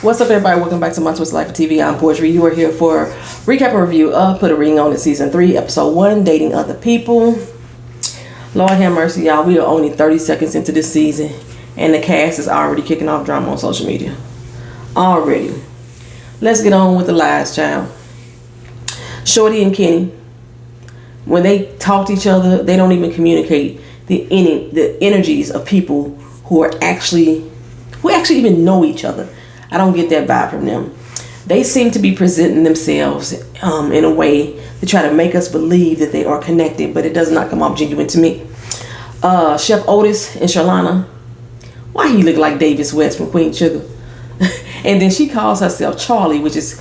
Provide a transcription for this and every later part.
What's up, everybody? Welcome back to My Twisted Life of TV. I'm Poetry. You are here for recap and review of Put a Ring on It Season 3, Episode 1, Dating Other People. Lord have mercy, y'all. We are only 30 seconds into this season, and the cast is already kicking off drama on social media. Already. Let's get on with the lies, child. Shorty and Kenny, when they talk to each other, they don't even communicate the energies of people who actually even know each other. I don't get that vibe from them. They seem to be presenting themselves in a way to try to make us believe that they are connected, but it does not come off genuine to me. Chef Otis and Charlana, why he look like Davis West from Queen Sugar? And then she calls herself Charlie, which is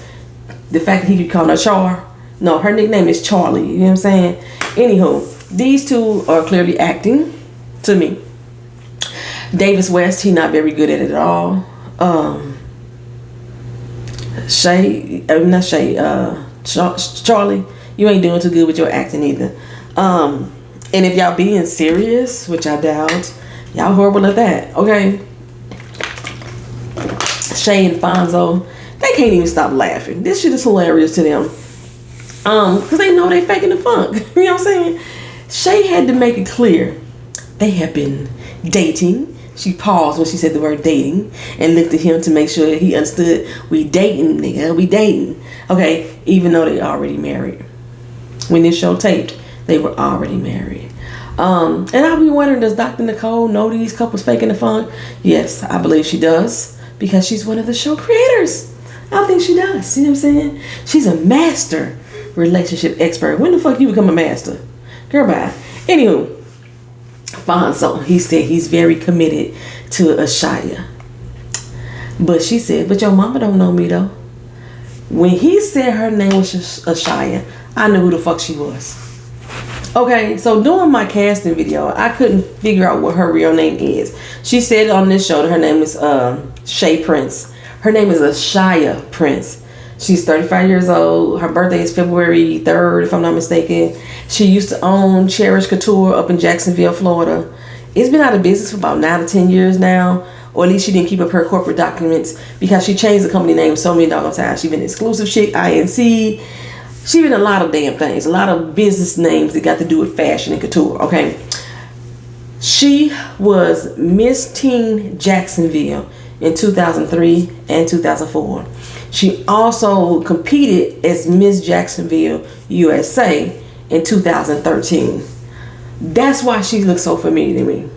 the fact that he could call her Char. No, her nickname is Charlie. You know what I'm saying? Anywho, these two are clearly acting to me. Davis West, he not very good at it at all. Charlie, you ain't doing too good with your acting either. And if y'all being serious, which I doubt, y'all horrible at that, okay? Shay and Fonzo, they can't even stop laughing. This shit is hilarious to them. Because they know they faking the funk. You know what I'm saying? Shay had to make it clear they have been dating. She paused when she said the word dating and looked at him to make sure he understood. We dating, nigga. We dating. Okay, even though they already married. When this show taped, they were already married. And I'll be wondering, does Dr. Nicole know these couples faking the funk? Yes, I believe she does. Because she's one of the show creators. I think she does. See what I'm saying? She's a master relationship expert. When the fuck you become a master? Girl, bye. Anywho. Fonzo, he said he's very committed to Ashaya. But she said, but your mama don't know me though. When he said her name was Ashaya, I knew who the fuck she was. Okay, so doing my casting video, I couldn't figure out what her real name is. She said on this show that her name is Shay Prince. Her name is Ashaya Prince. She's 35 years old. Her birthday is February 3rd, if I'm not mistaken. She used to own Cherish Couture up in Jacksonville, Florida. It's been out of business for about 9 to 10 years now. Or at least she didn't keep up her corporate documents because she changed the company name so many doggone times. She's been Exclusive Chick, INC. She's been a lot of damn things. A lot of business names that got to do with fashion and couture, okay? She was Miss Teen Jacksonville in 2003 and 2004. She also competed as Miss Jacksonville USA in 2013. That's why she looks so familiar to me.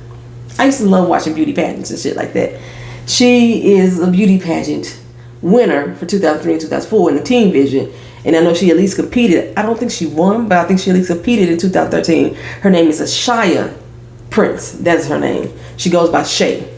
I used to love watching beauty pageants and shit like that. She is a beauty pageant winner for 2003 and 2004 in the Teen Vision. And I know she at least competed. I don't think she won, but I think she at least competed in 2013. Her name is Ashaya Prince. That's her name. She goes by Shay.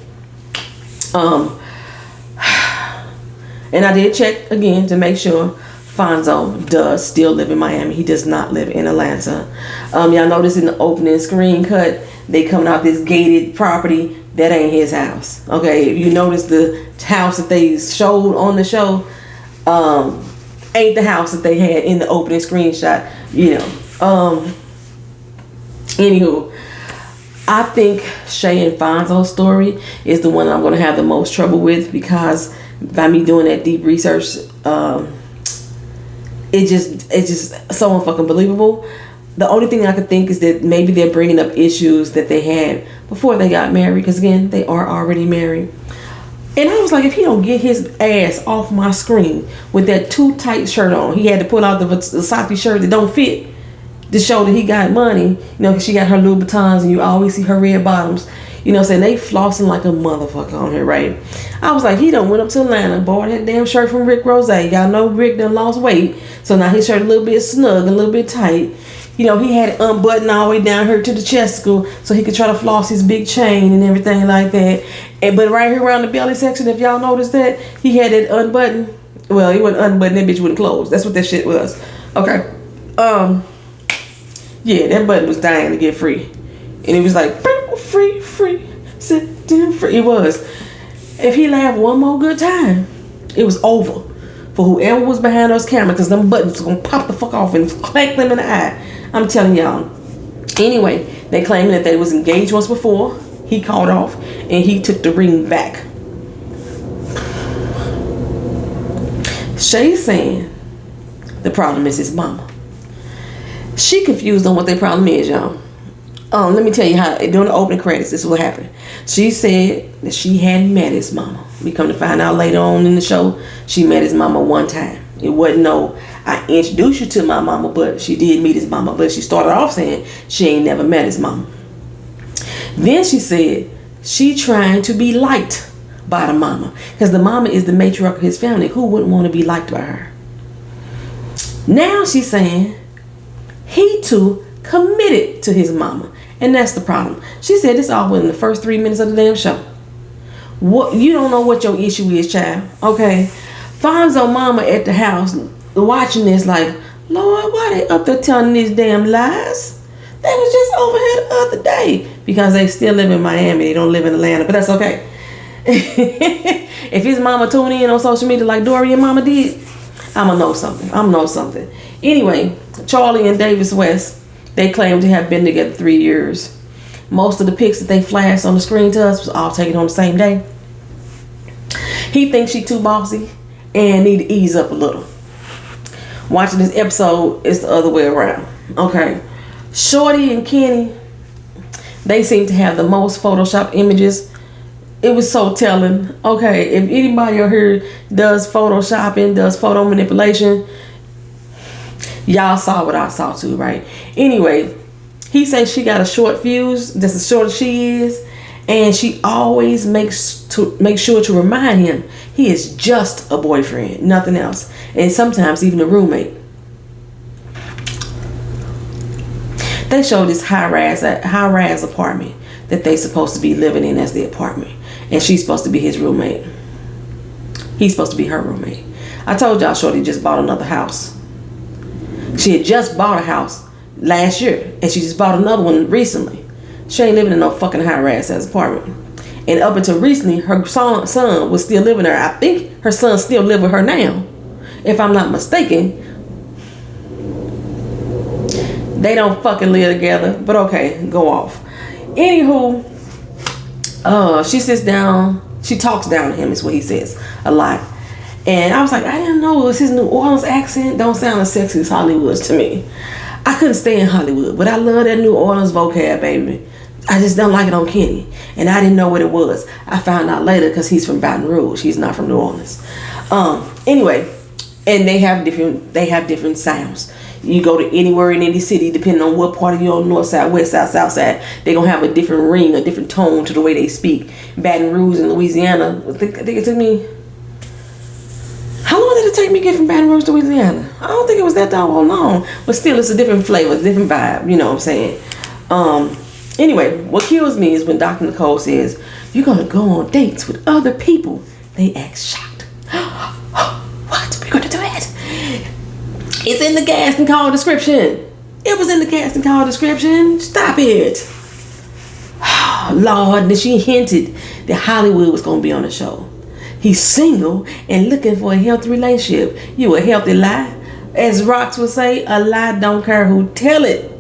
And I did check again to make sure Fonzo does still live in Miami. He does not live in Atlanta. Y'all notice in the opening screen cut, they coming out this gated property. That ain't his house. Okay, if you notice the house that they showed on the show, ain't the house that they had in the opening screenshot. You know. Anywho, I think Shay and Fonzo's story is the one I'm going to have the most trouble with because by me doing that deep research, it's just so unfucking believable. The only thing I could think is that maybe they're bringing up issues that they had before they got married, because again, they are already married. And I was like, if he don't get his ass off my screen with that too tight shirt on, he had to pull out the Versace shirt that don't fit to show that he got money, you know, because she got her Louboutins and you always see her red bottoms. You know what I'm saying? They flossing like a motherfucker on here, right? I was like, he done went up to Atlanta, bought that damn shirt from Rick Rose. Y'all know Rick done lost weight. So now his shirt a little bit snug, a little bit tight. You know, he had it unbuttoned all the way down here to the chest so he could try to floss his big chain and everything like that. But right here around the belly section, if y'all noticed that, he had it unbuttoned. Well, he wasn't unbuttoned, that bitch wouldn't close. That's what that shit was. Okay. Yeah, that button was dying to get free. And it was like, free, sit down, free. It was. If he laughed one more good time, it was over for whoever was behind those cameras, because them buttons was going to pop the fuck off and clank them in the eye. I'm telling y'all. Anyway, they claiming that they was engaged once before. He called off and he took the ring back. Shay's saying the problem is his mama. She confused on what their problem is, y'all. Let me tell you how, during the opening credits, this is what happened. She said that she hadn't met his mama. We come to find out later on in the show, she met his mama one time. It wasn't I introduced you to my mama, but she did meet his mama. But she started off saying she ain't never met his mama. Then she said she trying to be liked by the mama. Because the mama is the matriarch of his family. Who wouldn't want to be liked by her? Now she's saying he too committed to his mama. And that's the problem. She said this all within the first 3 minutes of the damn show. What, you don't know what your issue is, child. Okay. Fonzo mama at the house watching this like, Lord, why they up there telling these damn lies? They was just over here the other day. Because they still live in Miami. They don't live in Atlanta. But that's okay. If his mama tuned in on social media like Dorian mama did, I'ma know something. Anyway, Charlie and Davis West, they claim to have been together 3 years. Most of the pics that they flashed on the screen to us was all taken on the same day. He thinks she too bossy and need to ease up a little. Watching this episode, it's the other way around. Okay. Shorty and Kenny, they seem to have the most Photoshop images. It was so telling. Okay, if anybody out here does Photoshopping, does photo manipulation, y'all saw what I saw too, right? Anyway, he says she got a short fuse. That's as short as she is. And she always makes sure to remind him he is just a boyfriend, nothing else. And sometimes even a roommate. They show this high-rise apartment that they supposed to be living in as the apartment. And she's supposed to be his roommate. He's supposed to be her roommate. I told y'all Shorty just bought another house. She had just bought a house last year. And she just bought another one recently. She ain't living in no fucking high-rise apartment. And up until recently, her son was still living there. I think her son still live with her now. If I'm not mistaken. They don't fucking live together. But okay, go off. Anywho, she sits down. She talks down to him is what he says a lot. And I was like, I didn't know it was his New Orleans accent. Don't sound as sexy as Hollywood's to me. I couldn't stay in Hollywood, but I love that New Orleans vocab, baby. I just don't like it on Kenny. And I didn't know what it was. I found out later because he's from Baton Rouge. He's not from New Orleans. Anyway, and they have different sounds. You go to anywhere in any city, depending on what part of your north side, west side, south side, they're going to have a different ring, a different tone to the way they speak. Baton Rouge in Louisiana, I think it took me... How long did it take me to get from Baton Rouge to Louisiana? I don't think it was that doggone long. But still, it's a different flavor, a different vibe. You know what I'm saying? Anyway, what kills me is when Dr. Nicole says, you're going to go on dates with other people. They act shocked. What? We're going to do that? It's in the casting call description. It was in the casting call description. Stop it. Lord, she hinted that Hollywood was going to be on the show. He's single and looking for a healthy relationship. You a healthy lie. As Rox would say, a lie don't care who tell it.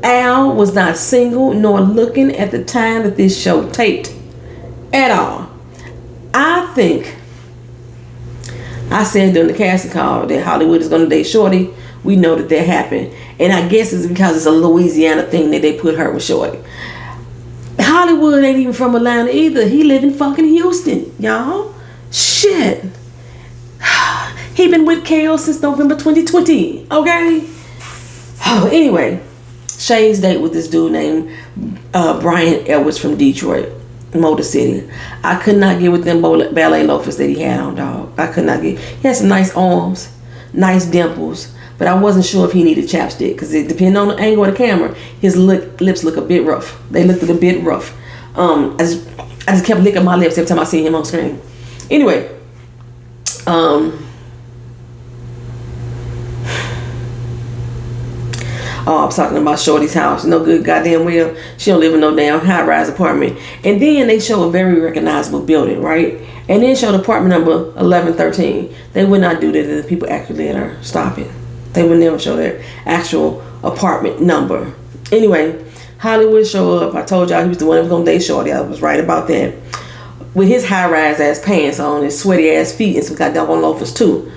Al was not single nor looking at the time that this show taped. At all. I think I said during the casting call that Hollywood is going to date Shorty. We know that happened. And I guess it's because it's a Louisiana thing that they put her with Shorty. Hollywood ain't even from Atlanta either. He live in fucking Houston, y'all. Shit. He been with KO since November 2020. Okay? Oh, anyway. Shay's date with this dude named Brian Edwards from Detroit. Motor City. I could not get with them ballet loafers that he had on, dog. I could not get. He had some nice arms, nice dimples, but I wasn't sure if he needed chapstick because it depending on the angle of the camera, his lips look a bit rough. They looked a bit rough. I just kept licking my lips every time I see him on screen. Anyway, I'm talking about Shorty's house. No good goddamn well. She don't live in no damn high-rise apartment. And then they show a very recognizable building, right? And then show the apartment number 1113. They would not do that if the people actually let her stop it. They would never show their actual apartment number. Anyway, Hollywood show up. I told y'all he was the one that was going to date Shorty. I was right about that. With his high-rise ass pants on, his sweaty ass feet, and some goddamn loafers too.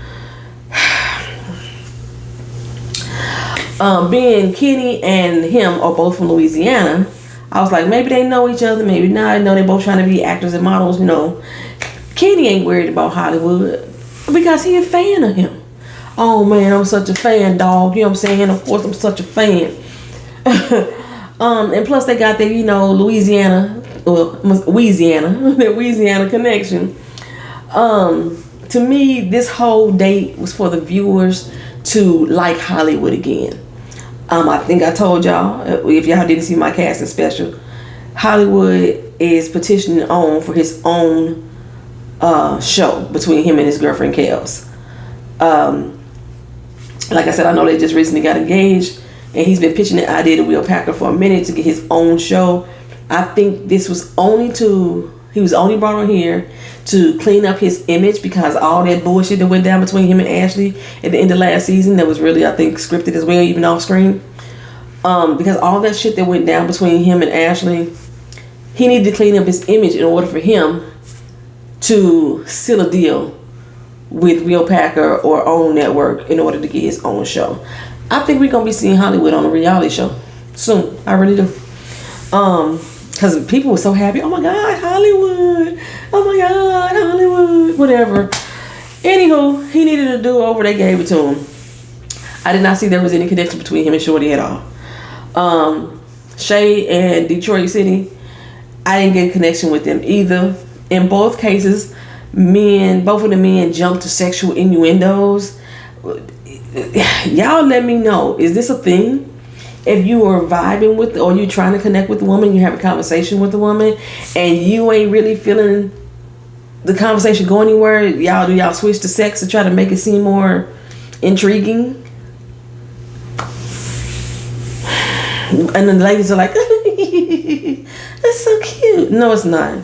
Being Kenny and him are both from Louisiana, I was like, maybe they know each other, maybe not. I know they both trying to be actors and models, Kenny ain't worried about Hollywood because he a fan of him. Oh man, I'm such a fan, dog. You know what I'm saying? Of course I'm such a fan. And plus they got their, Louisiana connection. To me, this whole date was for the viewers to like Hollywood again. I think I told y'all, if y'all didn't see my casting special, Hollywood is petitioning on for his own show between him and his girlfriend Kels. Like I said, I know they just recently got engaged, and he's been pitching the idea to Will Packer for a minute to get his own show. I think this was he was only brought on here to clean up his image, because all that bullshit that went down between him and Ashley at the end of last season, that was really, I think, scripted as well, even off screen. Because all that shit that went down between him and Ashley, he needed to clean up his image in order for him to seal a deal with Will Packer or OWN Network in order to get his own show. I think we're going to be seeing Hollywood on a reality show soon. I really do. Because people were so happy. Oh my God, Hollywood. Oh my God, Hollywood. Whatever. Anywho, he needed a do-over. They gave it to him. I did not see there was any connection between him and Shorty at all. Shay and Detroit City, I didn't get a connection with them either. In both cases, both of the men jumped to sexual innuendos. Y'all let me know. Is this a thing? If you are vibing with, or you trying to connect with the woman, you have a conversation with the woman, and you ain't really feeling the conversation go anywhere, do y'all switch to sex to try to make it seem more intriguing? And then the ladies are like, that's so cute. No, it's not.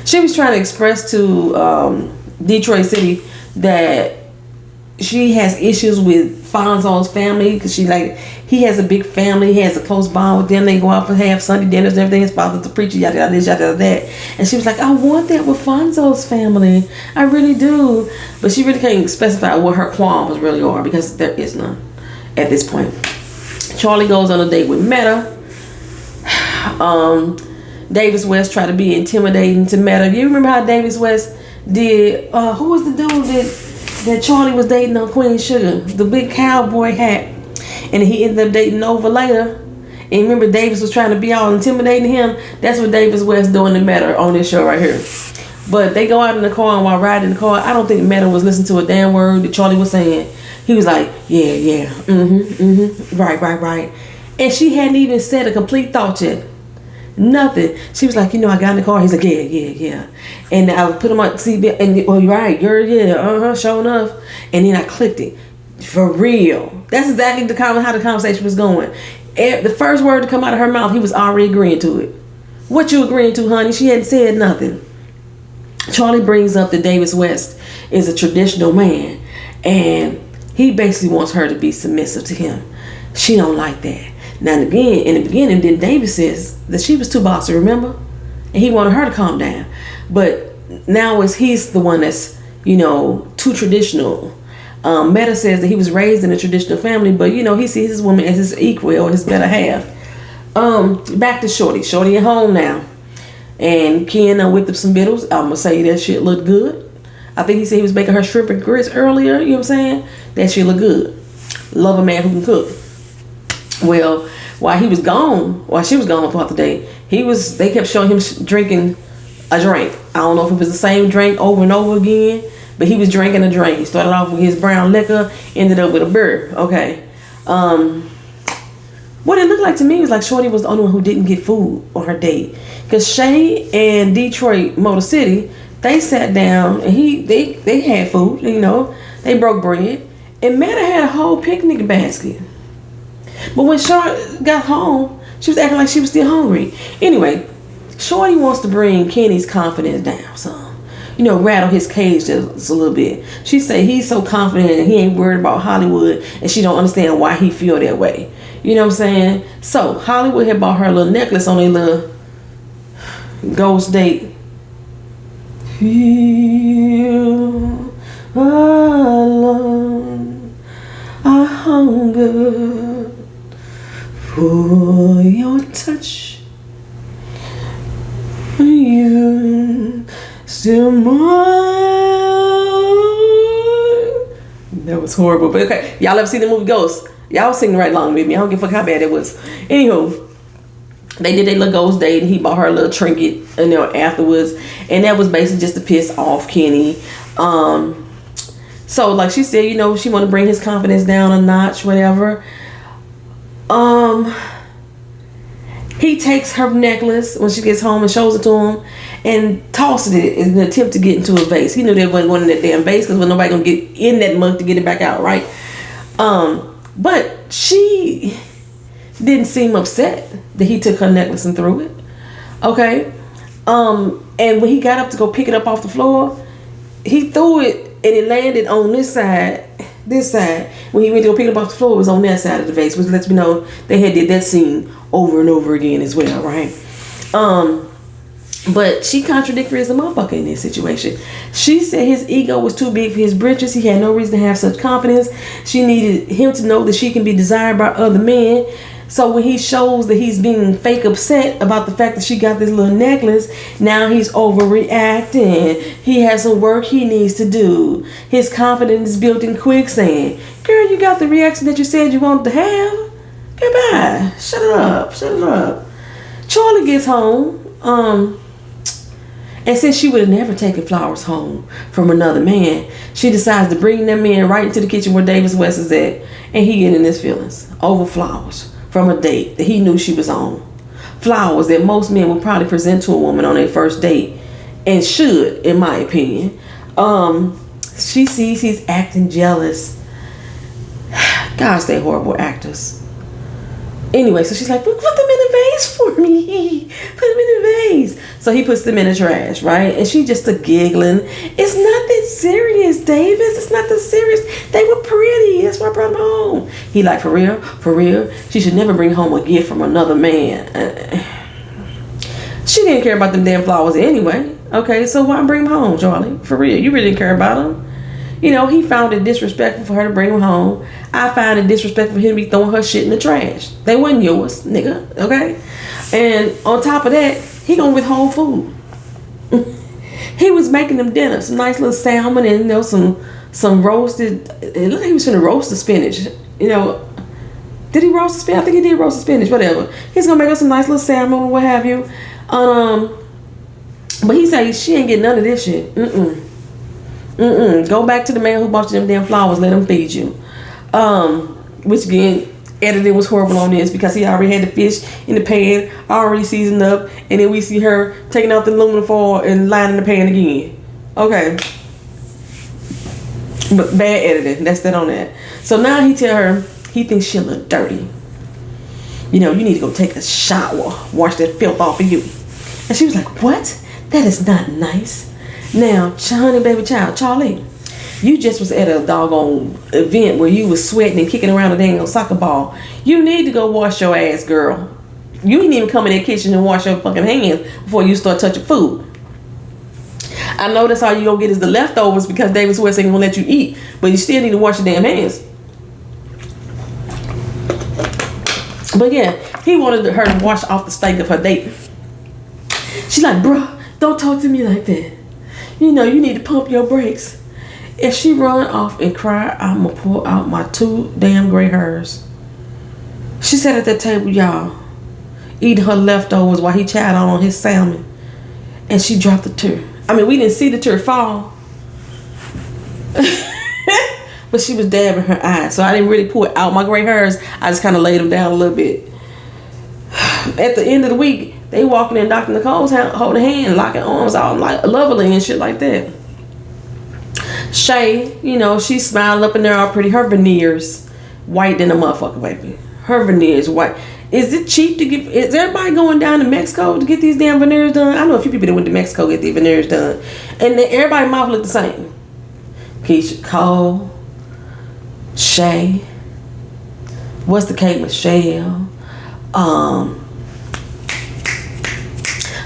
She was trying to express to Detroit City that she has issues with Fonzo's family, because he has a big family, he has a close bond with them. They go out for have Sunday dinners and everything. His father's a preacher, yada yada this, yada that. And she was like, I want that with Fonzo's family, I really do. But she really can't specify what her qualms really are, because there is none at this point. Charlie goes on a date with Meta. Davis West tried to be intimidating to Meta. You remember how Davis West did? Who was the dude that Charlie was dating on Queen Sugar? The big cowboy hat. And he ended up dating Nova later. And remember, Davis was trying to be all intimidating him. That's what Davis West doing to Meta on this show right here. But they go out in the car, and while riding in the car, I don't think Meta was listening to a damn word that Charlie was saying. He was like, yeah, right. And she hadn't even said a complete thought yet. Nothing. She was like, I got in the car. He's like, yeah. And I put him on seatbelt, and you're right, sure enough. And then I clicked it. For real. That's exactly how the conversation was going. The first word to come out of her mouth, he was already agreeing to it. What you agreeing to, honey? She hadn't said nothing. Charlie brings up that Davis West is a traditional man, and he basically wants her to be submissive to him. She don't like that. Now again, in the beginning, then Davis says that she was too bossy, remember? And he wanted her to calm down. But now he's the one that's, too traditional. Meta says that he was raised in a traditional family, but he sees his woman as his equal or his better half. Back to Shorty. Shorty at home now. And Ken whipped up some vittles. I'm gonna say that shit looked good. I think he said he was making her shrimp and grits earlier, you know what I'm saying? That shit looked good. Love a man who can cook. Well, while she was gone throughout the day, they kept showing him drinking a drink. I don't know if it was the same drink over and over again, but he was drinking a drink. He started off with his brown liquor, ended up with a beer. Okay. What it looked like to me was like Shorty was the only one who didn't get food on her date. Because Shay and Detroit Motor City, they sat down and they had food, they broke bread. And Meta had a whole picnic basket. But when Shorty got home, she was acting like she was still hungry. Anyway, Shorty wants to bring Kenny's confidence down some. Rattle his cage just a little bit. She say he's so confident and he ain't worried about Hollywood, and she don't understand why he feel that way. You know what I'm saying? So Hollywood had bought her a little necklace on a little ghost date. Feel alone. I That was horrible. But okay, y'all ever seen the movie Ghost? Y'all sing right along with me. I don't give a fuck how bad it was. Anywho, they did their little ghost date, and he bought her a little trinket, afterwards, and that was basically just to piss off Kenny. So like she said, she want to bring his confidence down a notch, whatever. He takes her necklace when she gets home and shows it to him, and tosses it in an attempt to get into a vase. He knew there wasn't one in that damn vase because nobody gonna get in that mug to get it back out, right? But she didn't seem upset that he took her necklace and threw it. Okay. And when he got up to go pick it up off the floor, he threw it and it landed on this side. When he went to go pick it up off the floor, it was on that side of the vase, which lets me know they had did that scene over and over again as well, right? But she contradictory as a motherfucker in this situation. She said his ego was too big for his britches. He had no reason to have such confidence. She needed him to know that she can be desired by other men. So when he shows that he's being fake upset about the fact that she got this little necklace, now he's overreacting. He has some work he needs to do. His confidence is built in quicksand. Girl, you got the reaction that you said you wanted to have? Goodbye. Shut it up. Charlie gets home. And since she would have never taken flowers home from another man, she decides to bring them in right into the kitchen where Davis West is at. And he getting his feelings over flowers from a date that he knew she was on. Flowers that most men would probably present to a woman on their first date. And should, in my opinion. She sees he's acting jealous. Gosh, they horrible actors. Anyway, so she's like, put them in a vase for me. Put them in a vase. So he puts them in the trash, right? And she just giggling. It's not that serious, Davis. It's not that serious. They were pretty. That's why I brought them home. He like, for real? For real? She should never bring home a gift from another man. She didn't care about them damn flowers anyway. Okay, so why bring them home, Charlie? For real, you really didn't care about them. He found it disrespectful for her to bring him home. I find it disrespectful for him to be throwing her shit in the trash. They wasn't yours, nigga. Okay? And on top of that, he gonna withhold food. He was making them dinner, some nice little salmon and some roasted. It looked like he was gonna roast the spinach. Did he roast the spinach? I think he did roast the spinach. Whatever. He's gonna make us some nice little salmon or what have you. But he said she ain't getting none of this shit. Go back to the man who bought you them damn flowers. Let him feed you. Which again, editing was horrible on this because he already had the fish in the pan, already seasoned up, and then we see her taking out the aluminum foil and lining the pan again. Okay. But bad editing. That's that on that. So now he tell her he thinks she look dirty. You need to go take a shower. Wash that filth off of you. And she was like, what? That is not nice. Now, honey, baby child, Charlie, you just was at a doggone event where you was sweating and kicking around a dang soccer ball. You need to go wash your ass, girl. You didn't even come in that kitchen and wash your fucking hands before you start touching food. I know that's all you gonna get is the leftovers because Davis West ain't gonna let you eat, but you still need to wash your damn hands. But yeah, he wanted her to wash off the stank of her date. She's like, bruh, don't talk to me like that. You need to pump your brakes. If she run off and cry, I'm gonna pull out my 2 damn gray hairs. She sat at that table, y'all, eating her leftovers while he chowed on his salmon. And she dropped a tear. I mean, we didn't see the tear fall. But she was dabbing her eyes. So I didn't really pull out my gray hairs. I just kind of laid them down a little bit. At the end of the week, they walking in Dr. Nicole's holding hand, locking arms, all like lovely and shit like that. Shay, she's smiling up in there all pretty. Her veneers white than a motherfucker, baby. Her veneers white. Is it cheap to get? Is everybody going down to Mexico to get these damn veneers done? I know a few people that went to Mexico to get their veneers done, and then everybody's mouth look the same. Keisha Cole, Shay. What's the Kate Michelle?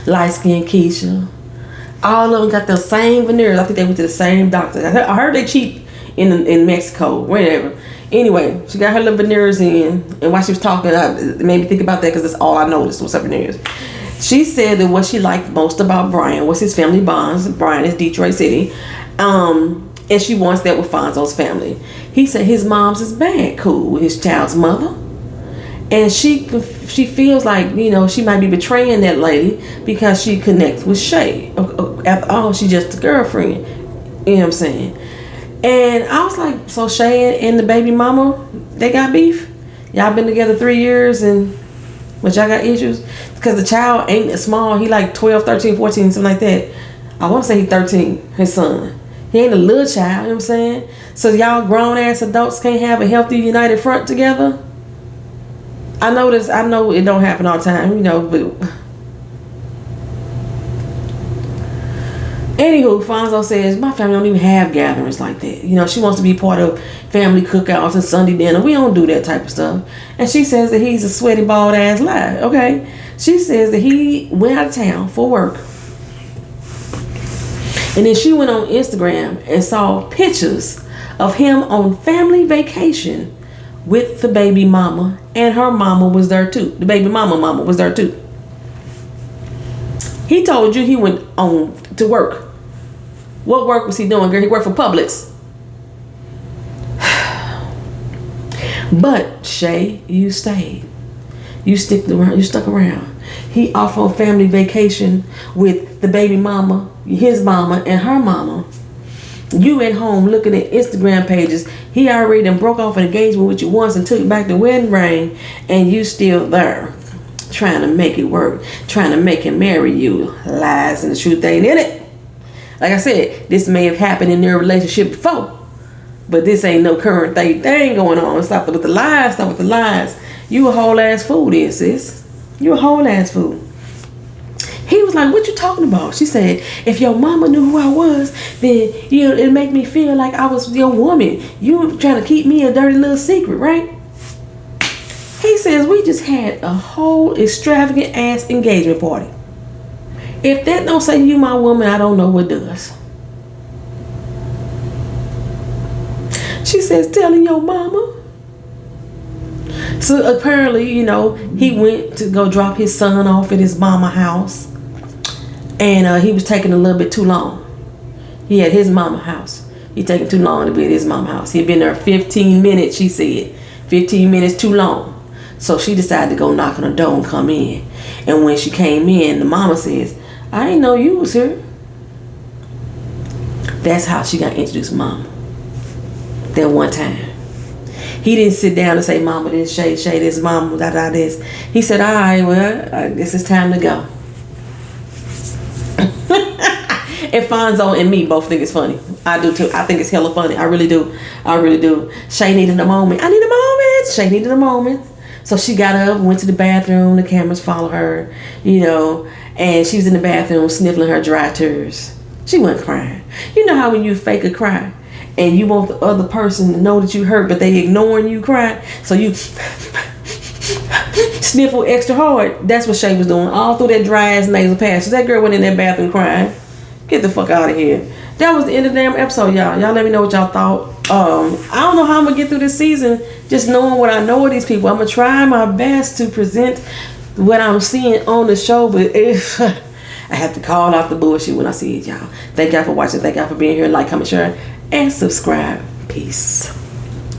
Light skin Keisha. All of them got the same veneers. I think they went to the same doctor. I heard they cheap in Mexico, whatever. Anyway, she got her little veneers in, and while she was talking, it made me think about that because that's all I noticed was her veneers. She said that what she liked most about Brian was his family bonds. Brian is Detroit City. And she wants that with Fonzo's family. He said his mom's is bad cool with his child's mother. And she feels like, she might be betraying that lady because she connects with Shay. After all, she's just a girlfriend. You know what I'm saying? And I was like, so Shay and the baby mama, they got beef? Y'all been together 3 years but y'all got issues? Because the child ain't small. He like 12, 13, 14, something like that. I want to say he's 13, his son. He ain't a little child, you know what I'm saying? So y'all grown ass adults can't have a healthy united front together? I know it don't happen all the time, but anywho, Fonzo says my family don't even have gatherings like that. She wants to be part of family cookouts and Sunday dinner. We don't do that type of stuff. And she says that he's a sweaty, bald ass lie. Okay. She says that he went out of town for work. And then she went on Instagram and saw pictures of him on family vacation with the baby mama, and her mama was there too. The baby mama was there too. He told you he went on to work. What work was he doing, girl? He worked for Publix. But Shay, you stayed. You stuck around. He off on family vacation with the baby mama, his mama, and her mama. You at home looking at Instagram pages. He already done broke off an engagement with you once and took back the wedding ring, and you still there trying to make it work, trying to make him marry you. Lies, and the truth ain't in it. Like I said, this may have happened in their relationship before, but this ain't no current thing going on. Stop with the lies. You a whole ass fool then, sis. You a whole ass fool. He was like, what you talking about? She said, if your mama knew who I was, then it'd make me feel like I was your woman. You trying to keep me a dirty little secret, right? He says, we just had a whole extravagant ass engagement party. If that don't say you my woman, I don't know what does. She says, telling your mama. So apparently, he went to go drop his son off at his mama house. And he was taking a little bit too long. He had his mama house. He taking too long to be at his mama house. He'd been there 15 minutes, she said. 15 minutes too long. So she decided to go knock on the door and come in. And when she came in, the mama says, I didn't know you was here. That's how she got introduced to mama. That one time. He didn't sit down and say, mama this, Shay this, mama this. He said, all right, well, I guess it's time to go. And Fonzo and me both think it's funny. I do too. I think it's hella funny. I really do. Shay needed a moment. I need a moment. Shay needed a moment. So she got up, went to the bathroom. The cameras follow her, and she was in the bathroom sniffling her dry tears. She wasn't crying. You know how when you fake a cry and you want the other person to know that you hurt, but they ignoring you crying, so you sniffle extra hard. That's what Shay was doing all through that dry ass nasal passage. That girl went in that bathroom crying. Get the fuck out of here. That was the end of the damn episode, y'all. Y'all let me know what y'all thought. I don't know how I'm gonna get through this season just knowing what I know of these people. I'm gonna try my best to present what I'm seeing on the show, but if I have to call out the bullshit when I see it, y'all. Thank y'all for watching. Thank y'all for being here. Like, comment, share, and subscribe. Peace.